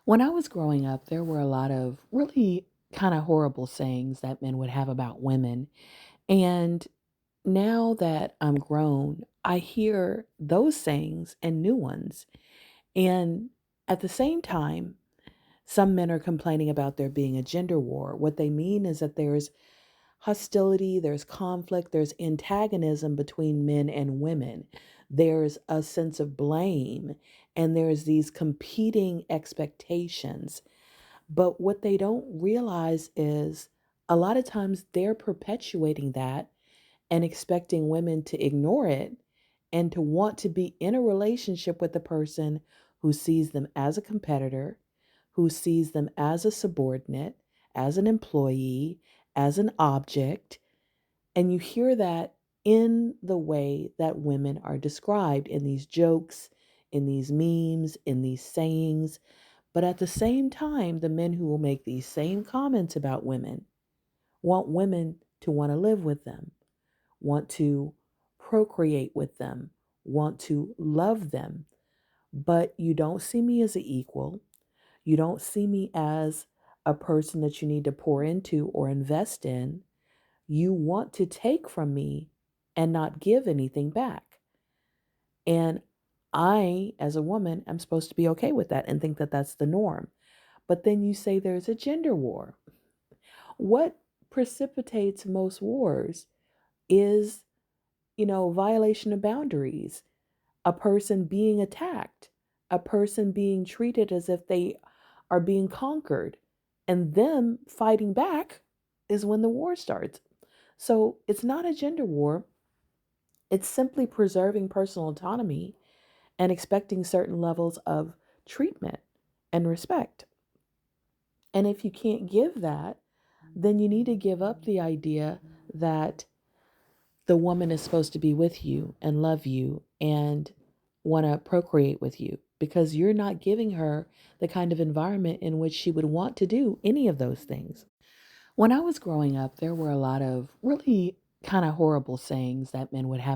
When I was growing up, there were a lot of really kind of horrible sayings that men would have about women. And now that I'm grown, I hear those sayings and new ones. And at the same time, some men are complaining about there being a gender war. What they mean is that there's hostility, there's conflict, there's antagonism between men and women. There's a sense of blame, and there's these competing expectations. But what they don't realize is a lot of times they're perpetuating that and expecting women to ignore it and to want to be in a relationship with the person who sees them as a competitor, who sees them as a subordinate, as an employee, as an object. And you hear that in the way that women are described in these jokes, in these memes, in these sayings. But at the same time, the men who will make these same comments about women want women to want to live with them, want to procreate with them, want to love them. But you don't see me as an equal. You don't see me as a person that you need to pour into or invest in. You want to take from me and not give anything back. And I, as a woman, am supposed to be okay with that and think that that's the norm. But then you say there's a gender war. What precipitates most wars is, violation of boundaries, a person being attacked, a person being treated as if they are being conquered, and them fighting back is when the war starts. So it's not a gender war, it's simply preserving personal autonomy and expecting certain levels of treatment and respect. And if you can't give that, then you need to give up the idea that the woman is supposed to be with you and love you and want to procreate with you because you're not giving her the kind of environment in which she would want to do any of those things. When I was growing up, there were a lot of really kind of horrible sayings that men would have